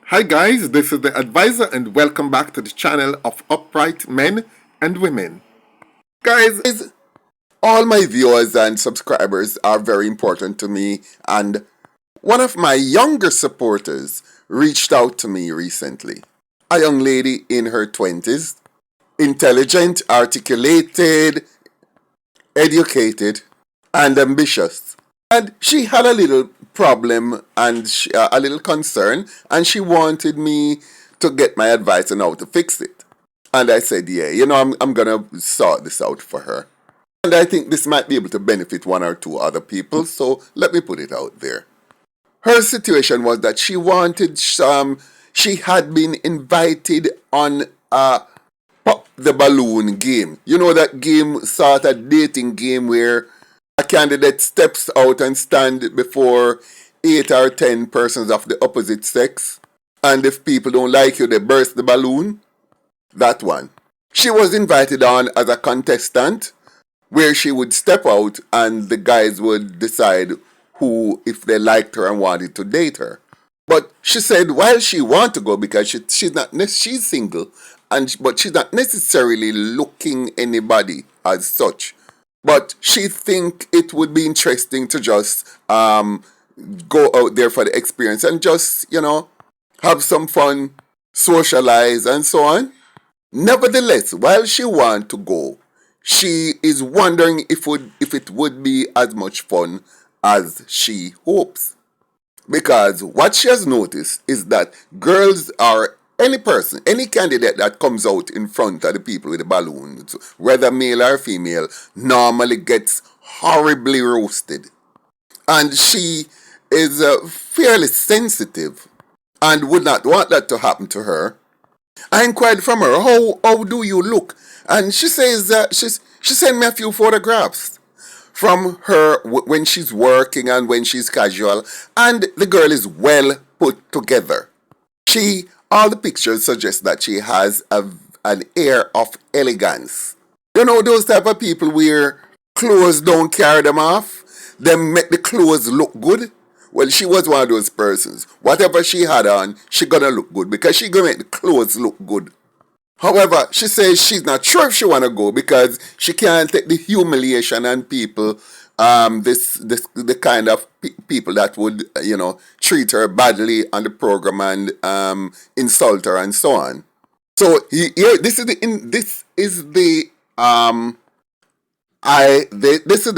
Hi guys, this is the advisor and welcome back to the channel of upright men and women. Guys, all my viewers and subscribers are very important to me, and one of my younger supporters reached out to me recently. A young lady in her 20s, intelligent, articulated, educated, and ambitious. And she had a little problem and a little concern, and she wanted me to get my advice on how to fix it. And I said, yeah, I'm going to sort this out for her. And I think this might be able to benefit one or two other people, so let me put it out there. Her situation was that she had been invited on a pop the balloon game. You know that game, sort of dating game where a candidate steps out and stand before 8 or 10 persons of the opposite sex, and if people don't like you, they burst the balloon. That one. She was invited on as a contestant, where she would step out and the guys would decide who, if they liked her and wanted to date her. But she said while she want to go because she's single, but she's not necessarily looking anybody as such. But she think it would be interesting to just go out there for the experience and just, have some fun, socialize and so on. Nevertheless, while she want to go, she is wondering if it would be as much fun as she hopes. Because what she has noticed is that girls are any person, any candidate that comes out in front of the people with the balloons, whether male or female, normally gets horribly roasted. And she is fairly sensitive and would not want that to happen to her. I inquired from her, how do you look? And she says she sent me a few photographs from her when she's working and when she's casual, and the girl is well put together. All the pictures suggest that she has an air of elegance. You know those type of people where clothes don't carry them off, they make the clothes look good. Well, she was one of those persons. Whatever she had on, she gonna look good because she gonna make the clothes look good. However, she says she's not sure if she wanna go because she can't take the humiliation and people, the kind of people that would treat her badly on the program and insult her and so on. So here, this is the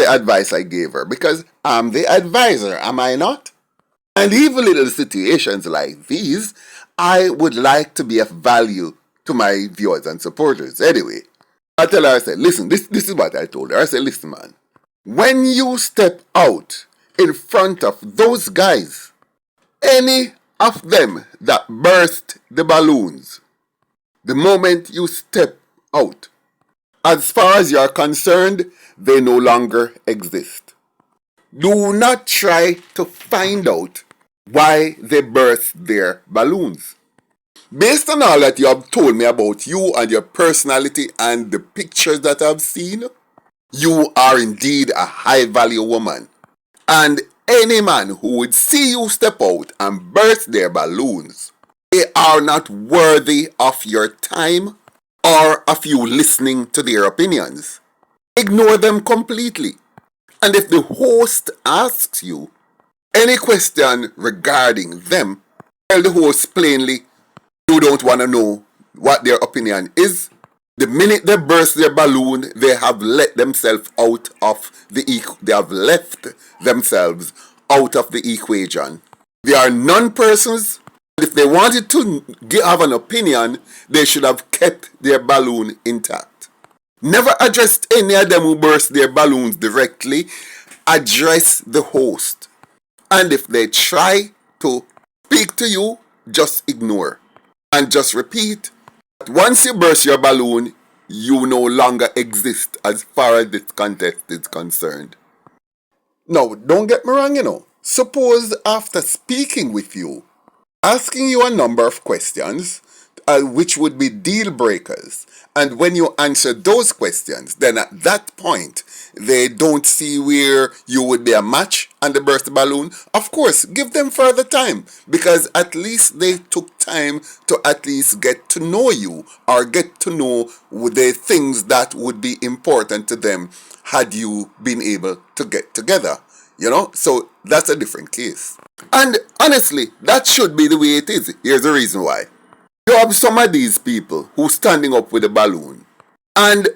advice I gave her because I'm the advisor, am I not? And even little situations like these, I would like to be of value to my viewers and supporters. Anyway, I tell her, I said, listen, this is what I told her. I said, listen, man, when you step out in front of those guys, any of them that burst the balloons, the moment you step out, as far as you're concerned, they no longer exist. Do not try to find out why they burst their balloons. Based on all that you have told me about you and your personality and the pictures that I've seen, you are indeed a high-value woman. And any man who would see you step out and burst their balloons, they are not worthy of your time or of you listening to their opinions. Ignore them completely. And if the host asks you any question regarding them, tell the host plainly you don't want to know what their opinion is. The minute they burst their balloon, they have let themselves out of they have left themselves out of the equation. They are non-persons. If they wanted to have an opinion, they should have kept their balloon intact. Never address any of them who burst their balloons directly. Address the host. And if they try to speak to you, just ignore. And just repeat, once you burst your balloon, you no longer exist as far as this contest is concerned. Now, don't get me wrong, Suppose after speaking with you, asking you a number of questions, which would be deal breakers. And when you answer those questions, then at that point, they don't see where you would be a match and they burst the balloon. Of course, give them further time, because at least they took time to at least get to know you or get to know the things that would be important to them had you been able to get together. So that's a different case. And honestly, that should be the way it is. Here's the reason why. You have some of these people who standing up with a balloon, and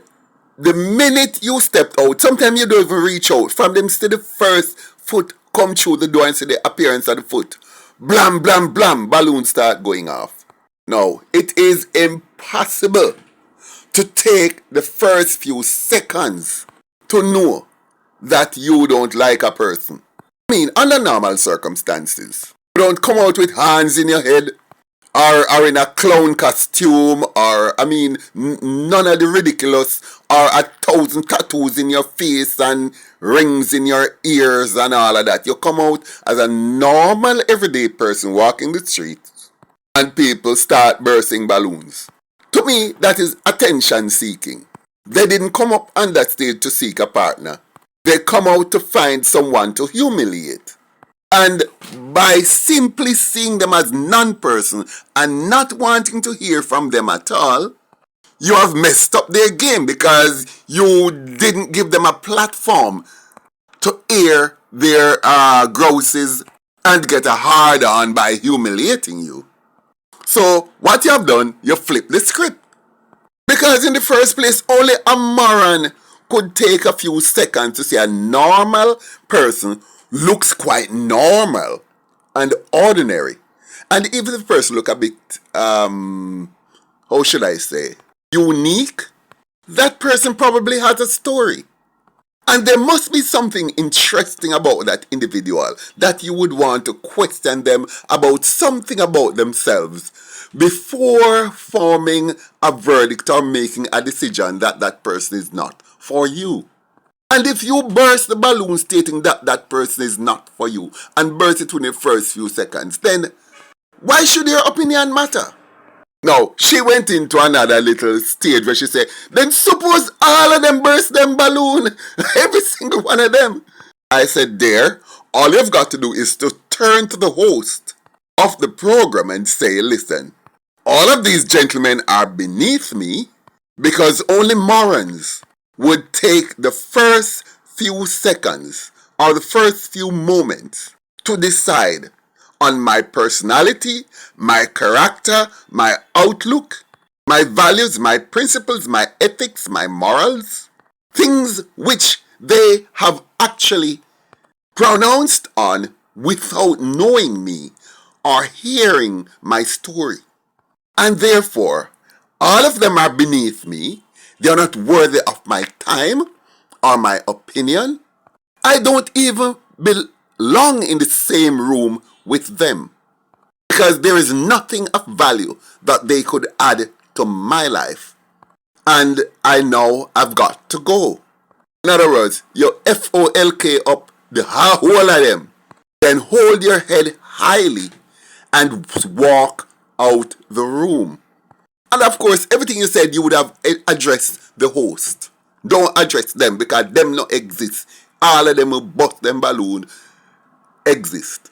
the minute you stepped out, sometimes you don't even reach out. From them to the first foot come through the door and see the appearance of the foot. Blam, blam, blam, balloons start going off. Now, it is impossible to take the first few seconds to know that you don't like a person. I mean, under normal circumstances, you don't come out with hands in your head, or in a clown costume, or none of the ridiculous, or 1,000 tattoos in your face and rings in your ears and all of that. You come out as a normal everyday person walking the streets and people start bursting balloons. To me, that is attention seeking. They didn't come up on that stage to seek a partner. They come out to find someone to humiliate. And by simply seeing them as non-person and not wanting to hear from them at all, you have messed up their game, because you didn't give them a platform to air their grouses and get a hard on by humiliating you. So what you have done, you flip the script. Because in the first place, only a moron could take a few seconds to see a normal person looks quite normal and ordinary. And even if the person look a bit, how should I say, unique, that person probably has a story. And there must be something interesting about that individual that you would want to question them about something about themselves before forming a verdict or making a decision that that person is not for you. And if you burst the balloon stating that that person is not for you and burst it within the first few seconds, then why should your opinion matter? Now, she went into another little stage where she said, then suppose all of them burst them balloon, every single one of them. I said, there, all you've got to do is to turn to the host of the program and say, listen, all of these gentlemen are beneath me because only morons would take the first few seconds or the first few moments to decide on my personality, my character, my outlook, my values, my principles, my ethics, my morals, things which they have actually pronounced on without knowing me or hearing my story. And therefore, all of them are beneath me. They are not worthy of my time or my opinion. I don't even belong in the same room with them, because there is nothing of value that they could add to my life. And I know I've got to go. In other words, you FOLK up the whole of them. Then hold your head highly and walk out the room. And of course, everything you said, you would have addressed the host. Don't address them, because them not exist. All of them will bust them balloon exist.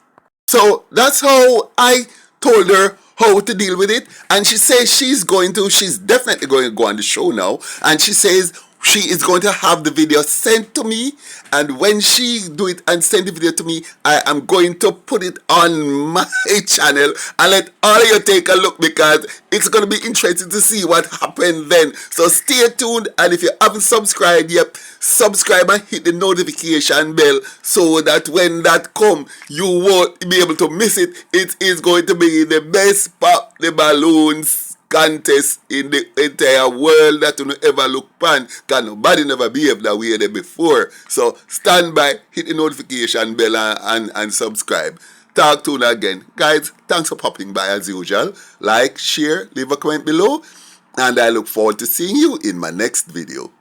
So that's how I told her how to deal with it. And she says she's definitely going to go on the show now. And she says she is going to have the video sent to me. And when she do it and send the video to me, I am going to put it on my channel and let all of you take a look, because it's going to be interesting to see what happened then. So stay tuned, and if you haven't subscribed yet, subscribe and hit the notification bell so that when that come, you won't be able to miss it. It is going to be the best pop the balloons contest in the entire world that you ever look pan, because nobody never behaved that way there before. So stand by, hit the notification bell and subscribe. Talk to you again. Guys, thanks for popping by as usual. Like, share, leave a comment below, and I look forward to seeing you in my next video.